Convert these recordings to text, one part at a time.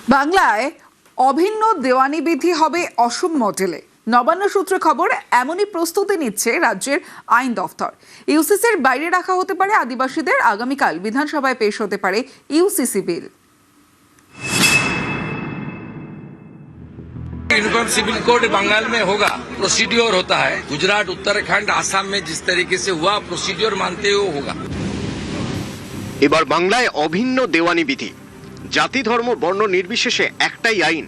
বাংলায় অভিন্ন দেওয়ানি বিধি হবে অসম মডেলে। নবান্ন সূত্রে খবর, এমনই প্রস্তুতি নিচ্ছে রাজ্যের আইন দফতর। ইউসিসির বাইরে রাখা হতে পারে আদিবাসীদের। আগামীকাল বিধানসভায় পেশ হতে পারে ইউসিসি বিল। यूनिफॉर्म सिविल कोड बंगाल में होगा, प्रोसीड्योर होता है। गुजरात, उत्तराखंड, आसाम में जिस तरीके से हुआ प्रोसीड्योर मानते हुए होगा। এবার বাংলায় অভিন্ন দেওয়ানি বিধি, জাতি ধর্ম বর্ণ নির্বিশেষে একটাই আইন।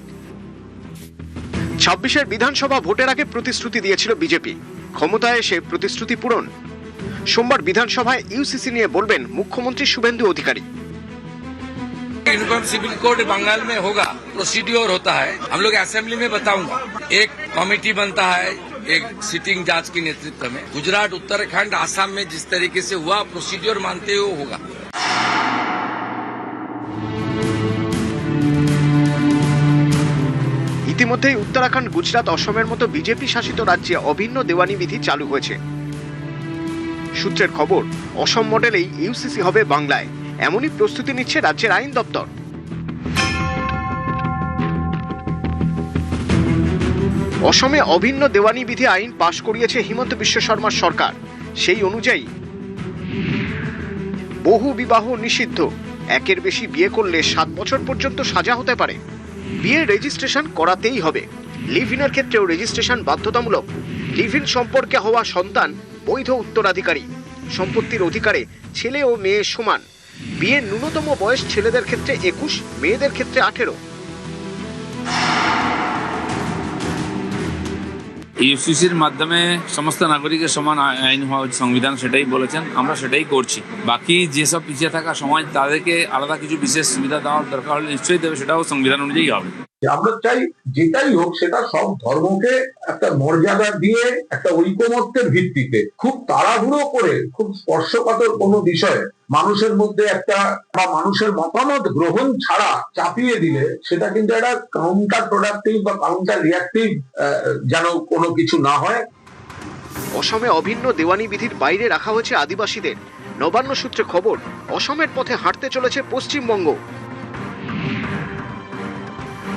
26-এর বিধানসভা ভোটের আগে প্রতিশ্রুতি দিয়েছিল বিজেপি, ক্ষমতায় এসে প্রতিশ্রুতি পূরণ। সোমবার বিধানসভায় ইউসিসি নিয়ে বলবেন মুখ্যমন্ত্রী Suvendu Adhikari. Uniform civil code Bengal में होगा, प्रोसीड्योर होता है। हम लोग असेंबली में बताऊंगा, एक कमेटी बनता है एक सिटिंग जज के नेतृत्व में। गुजरात, उत्तराखंड, आसाम में जिस तरीके से हुआ प्रोसीड्योर मानते हुए होगा। ইতিমধ্যেই উত্তরাখণ্ড, গুজরাট, অসমের মতো বিজেপি শাসিত রাজ্যে অভিন্ন দেওয়ানি বিধি চালু হয়েছে। সূত্রের খবর, অসম মডেলেই ইউসিসি হবে বাংলায়, এমনই প্রস্তুতি নিচ্ছে রাজ্যের আইন দপ্তর। অসমে অভিন্ন দেওয়ানি বিধি আইন পাশ করিয়েছে হিমন্ত বিশ্ব শর্মার সরকার। সেই অনুযায়ী বহু বিবাহ নিষিদ্ধ, একের বেশি বিয়ে করলে 7 বছর পর্যন্ত সাজা হতে পারে। বিয়ের রেজিস্ট্রেশন করাতেই হবে। লিভ ইনের ক্ষেত্রেও রেজিস্ট্রেশন বাধ্যতামূলক। লিভ ইন সম্পর্কে হওয়া সন্তান বৈধ উত্তরাধিকারী। সম্পত্তির অধিকারে ছেলে ও মেয়ে সমান। বিয়ের ন্যূনতম বয়স ছেলেদের ক্ষেত্রে 21, মেয়েদের ক্ষেত্রে 18। ইউসিসির মাধ্যমে সমস্ত নাগরিকের সমান আইন হওয়া সংবিধান সেটাই বলেছেন, আমরা সেটাই করছি। বাকি যেসব পিছিয়ে থাকা সমাজ তাদেরকে আলাদা কিছু বিশেষ সুবিধা দেওয়ার দরকার হলে নিশ্চয়ই দেবে, সেটাও সংবিধান অনুযায়ী হবে। আমরা চাই যেটাই হোক সেটা সব ধর্মকে একটা মর্যাদা দিয়ে একটা ঐকমত্যের ভিত্তিতে, খুব তাড়াহুড়ো করে খুব স্পর্শকাতর কোনো বিষয়ে মানুষের মধ্যে একটা বা মানুষের মতামত গ্রহণ ছাড়া চাপিয়ে দিলে সেটা কিন্তু একটা কাউন্টার প্রোডাক্টিভ বা কাউন্টার রিয়াক্টিভ যেন কোনো কিছু না হয়। অসমে অভিন্ন দেওয়ানি বিধির বাইরে রাখা হয়েছে আদিবাসীদের। নবান্ন সূত্রে খবর, অসমের পথে হাঁটতে চলেছে পশ্চিমবঙ্গ।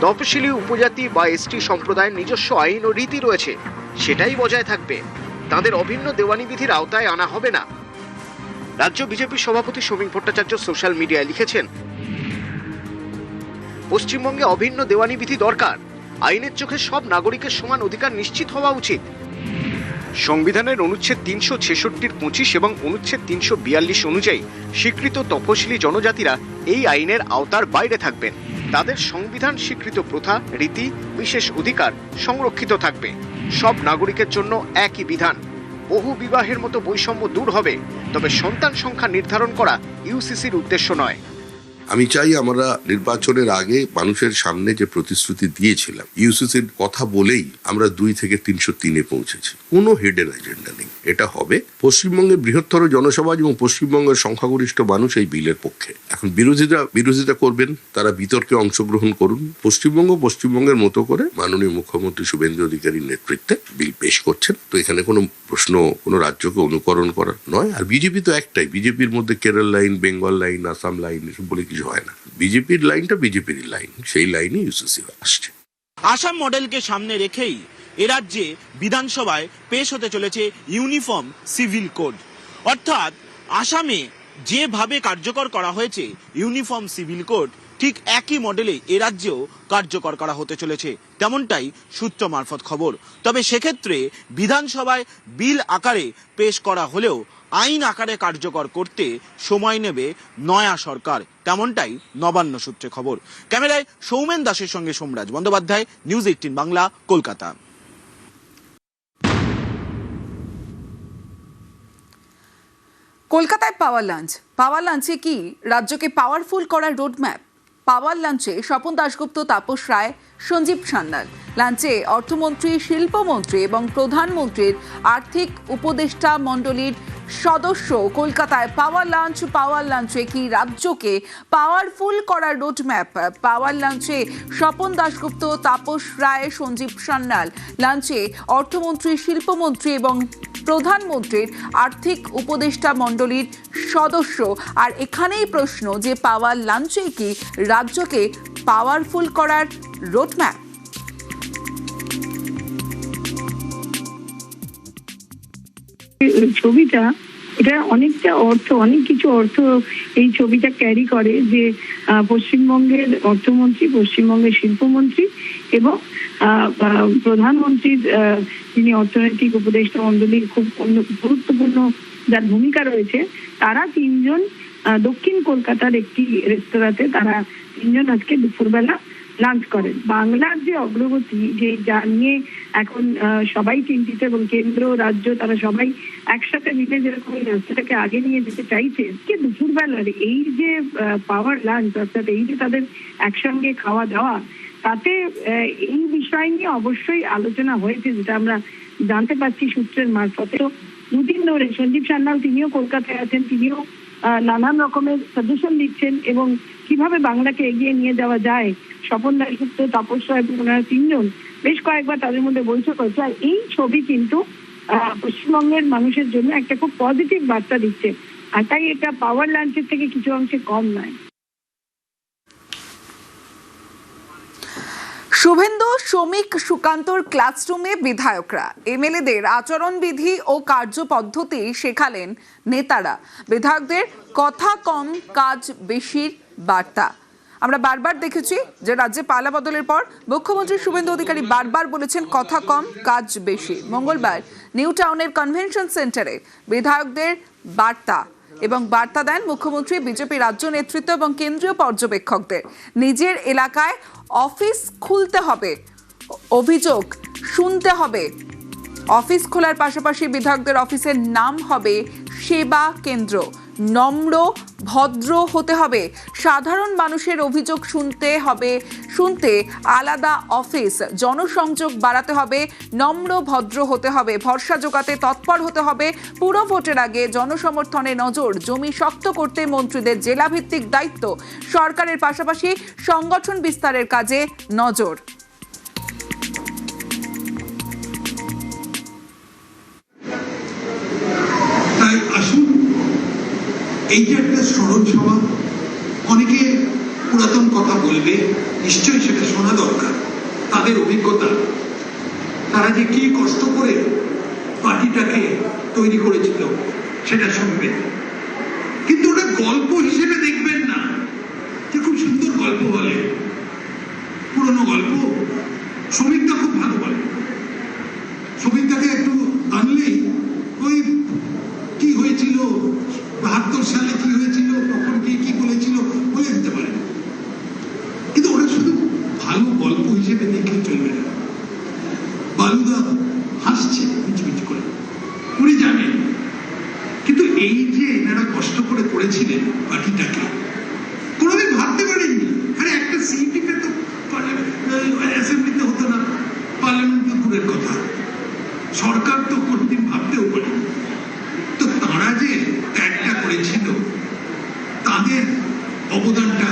তপশিলি উপজাতি বা এসটি সম্প্রদায়ের নিজস্ব আইন ও রীতি রয়েছে, সেটাই বজায় থাকবে। তাদের অভিন্ন দেওয়ানি বিধির আওতায় আনা হবে না। রাজ্য বিজেপির সভাপতি শ্রমিক ভট্টাচার্য সোশ্যাল মিডিয়ায় লিখেছেন, পশ্চিমবঙ্গে অভিন্ন দেওয়ানি বিধি দরকার। আইনের চোখে সব নাগরিকের সমান অধিকার নিশ্চিত হওয়া উচিত। সংবিধানের অনুচ্ছেদ 366-র 25 এবং অনুচ্ছেদ 342 অনুযায়ী স্বীকৃত তপশিলি জনজাতিরা এই আইনের আওতার বাইরে থাকবেন। তাদের সংবিধান স্বীকৃত প্রথা, রীতি, বিশেষ অধিকার সংরক্ষিত থাকবে। সব নাগরিকের জন্য একই বিধান। বহু বিবাহের মতো বৈষম্য দূর হবে। তবে সন্তান সংখ্যা নির্ধারণ করা ইউসিসির উদ্দেশ্য নয়। আমি চাই আমরা নির্বাচনের আগে মানুষের সামনে যে প্রতিশ্রুতি দিয়েছিলাম, ইউসিসির কথা বলেই আমরা 2 থেকে 303-এ পৌঁছেছি। কোনো হিডেন এজেন্ডা নেই, এটা হবে। পশ্চিমবঙ্গের বৃহত্তর জনসমাজ এবং পশ্চিমবঙ্গের সংখ্যাগরিষ্ঠ মানুষ এই বিলের পক্ষে। এখন বিরোধিতা করবেন, তারা বিতর্কে অংশগ্রহণ করুন। পশ্চিমবঙ্গের মতো করে মাননীয় মুখ্যমন্ত্রী শুভেন্দু অধিকারীর নেতৃত্বে বিল পেশ করছেন। তো এখানে কোনো প্রশ্ন কোনো রাজ্যকে অনুকরণ করা নয়। আর বিজেপি তো একটাই, বিজেপির মধ্যে Kerala line, Bengal line, Assam line এসব বলে কিছু হয় না। বিজেপির লাইনটা বিজেপির লাইন, সেই লাইনে ইউসিসি আসছে। আসাম মডেলকে সামনে রেখেই এ রাজ্যে বিধানসভায় পেশ হতে চলেছে ইউনিফর্ম সিভিল কোড। অর্থাৎ আসামে যেভাবে কার্যকর করা হয়েছে ইউনিফর্ম সিভিল কোড, ঠিক একই মডেলে এ রাজ্যেও কার্যকর করা হতে চলেছে, তেমনটাই সূত্র মারফত খবর। তবে সেক্ষেত্রে বিধানসভায় বিল আকারে পেশ করা হলেও আইন আকারে কার্যকর করতে সময় নেবে নয়া সরকার, তেমনটাই নবান্ন সূত্রে খবর। ক্যামেরায় সৌমেন দাসের সঙ্গে সোমরাজ বন্দ্যোপাধ্যায়, নিউজ 18 বাংলা, কলকাতা। কলকাতায় পাওয়ার লাঞ্চে কি রাজ্যকে পাওয়ারফুল করার রোডম্যাপ? পাওয়ার লাঞ্চে স্বপন দাশগুপ্ত, তাপস রায়, সঞ্জীব সান্যাল। লাঞ্চে অর্থমন্ত্রী, শিল্পমন্ত্রী এবং প্রধানমন্ত্রীর আর্থিক উপদেষ্টা মণ্ডলীর সদস্য। কলকাতায় পাওয়ার লাঞ্চে কি রাজ্যকে পাওয়ারফুল করার রোডম্যাপ? পাওয়ার লাঞ্চে স্বপন দাশগুপ্ত, তাপস রায়, সঞ্জীব সান্যাল। লাঞ্চে অর্থমন্ত্রী, শিল্পমন্ত্রী এবং প্রধানমন্ত্রীর আর্থিক উপদেষ্টা মণ্ডলীর সদস্য। আর এখানেই প্রশ্ন যে পাওয়ার লাঞ্চে কি রাজ্যকে পাওয়ারফুল করার রোডম্যাপ? ছবিটা এটা অনেকটা অনেক কিছু অর্থ এই ছবিটা ক্যারি করে, যে পশ্চিমবঙ্গের অর্থমন্ত্রী, পশ্চিমবঙ্গের শিল্পমন্ত্রী এবং প্রধানমন্ত্রীর যিনি অর্থনৈতিক উপদেষ্টা মন্ডলীর খুব গুরুত্বপূর্ণ যার ভূমিকা রয়েছে, তারা তিনজন দক্ষিণ কলকাতার একটি রেস্তোরাঁতে তারা তিনজন আজকে দুপুরবেলা লাঞ্চ করেন। বাংলার যে অগ্রগতি, যে যা নিয়ে এখন সবাই চিন্তিত এবং কেন্দ্র রাজ্য তারা সবাই একসাথে মিলে যেরকম এই রাস্তাটাকে আগে নিয়ে যেতে চাইছে, যে দুপুরবেলার এই যে পাওয়ার লাঞ্চ, অর্থাৎ এই যে তাদের একসঙ্গে খাওয়া দাওয়া, তাতে এই বিষয় নিয়ে অবশ্যই আলোচনা হয়েছে, যেটা আমরা জানতে পারছি সূত্রের মারফতে। তো দুদিন ধরে সঞ্জীব সান্যাল তিনিও কলকাতায় আছেন, তিনিও নানান রকমের সাজেশন দিচ্ছেন এবং কিভাবে বাংলাকে এগিয়ে নিয়ে যাওয়া যায়। স্বপন দাশগুপ্ত, তাপস রায় এবং ওনারা তিনজন বেশ কয়েকবার তাদের মধ্যে বৈঠক হয়েছে। আর এই ছবি কিন্তু পশ্চিমবঙ্গের মানুষের জন্য একটা খুব পজিটিভ বার্তা দিচ্ছে, আর তাই এটা পাওয়ার লাঞ্চের থেকে কিছু অংশে কম নয়। শুভেন্দু, শ্রমিক, সুকান্তর ক্লাসরুমে বিধায়করা এমএলএদের আচরণবিধি ও কার্যপদ্ধতি শেখালেন নেতারা। বিধায়কদের কথা কম কাজ বেশির বার্তা। আমরা বারবার দেখেছি যে রাজ্যে পালা বদলের পর মুখ্যমন্ত্রী শুভেন্দু অধিকারী বারবার বলেছেন কথা কম কাজ বেশি। মঙ্গলবার নিউ টাউনের কনভেনশন সেন্টারে বিধায়কদের বার্তা এবং বার্তা দেন মুখ্যমন্ত্রী, বিজেপি রাজ্য নেতৃত্ব এবং কেন্দ্রীয় পর্যবেক্ষকদের। নিজের এলাকায় অফিস খুলতে হবে, অভিযোগ শুনতে হবে। অফিস খোলার পাশাপাশি বিধায়কদের অফিসের নাম হবে সেবা কেন্দ্র। নম্র ভদ্র হতে হবে, সাধারণ মানুষের অভিযোগ শুনতে আলাদা অফিস, জনসংযোগ বাড়াতে হবে, নম্র ভদ্র হতে হবে, ভরসা জোগাতে তৎপর হতে হবে। পুরো ভোটের আগে জনসমর্থনে নজর, জমি শক্ত করতে মন্ত্রীদের জেলাভিত্তিক দায়িত্ব, সরকারের পাশাপাশি সংগঠন বিস্তারের কাজে নজর। এই যে একটা স্মরণ সভা, অনেকে পুরাতন কথা বলবে, নিশ্চয়ই সেটা শোনা দরকার। তাদের অভিজ্ঞতা, তারা যে কি কষ্ট করে পার্টিটাকে তৈরি করেছিল সেটা শুনবেন, কিন্তু ওটা গল্প হিসেবে দেখবেন না যে খুব সুন্দর গল্প বলে, পুরনো গল্প। শ্রমিকটা খুব ভালো বলে, শ্রমিকটাকে একটু আনলেই ওই কি হয়েছিল 72 সালে কি হয়েছিল, তখন কি বলেছিল বলে দিতে পারে, কিন্তু ওরা শুধু ভালো গল্প হিসেবে দেখে চলবে না। বালুদা হাসছে মিচমিচ করে, উনি জানেন, কিন্তু এই যে এনারা কষ্ট করে করেছিলেন পার্টিটাকে, কোনোদিন ভাবতে পারেননি। আরে একটা সিইটিতে তো অ্যাসেম্বলিতে হতো না, পার্লামেন্টে দূরের কথা, সরকার তো কোনোদিন ভাবতেও পারেনি। তো তারা যে ত্যাগটা করেছিল, তাদের অবদানটা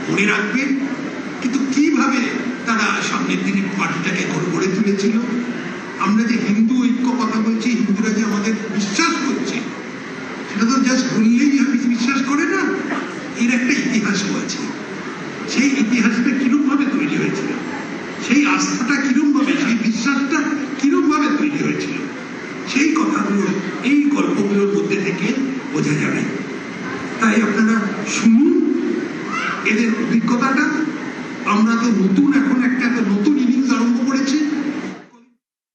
মনে রাখবেন, কিন্তু কিভাবে তারা সামনের দিনে পার্টিটাকে গড়ে তুলেছিল। আমরা যে হিন্দু ঐক্য কথা বলছি, হিন্দুরা যে আমাদের বিশ্বাস করছে, সেটা তো জাস্ট বললেই বিশ্বাস করে না, এর একটা ইতিহাসও আছে। সেই ইতিহাসটা কিরূপ ভাবে তৈরি হয়েছিল, সেই আস্থাটা কিরূপ ভাবে, সেই বিশ্বাসটা কিরূপ ভাবে তৈরি হয়েছিল, সেই কথাগুলো এই গল্পগুলোর মধ্যে থেকে বোঝা যাবে। তাই আপনারা শুনুন এদের অভিজ্ঞতাটা। আমরা তো নতুন, এখন একটা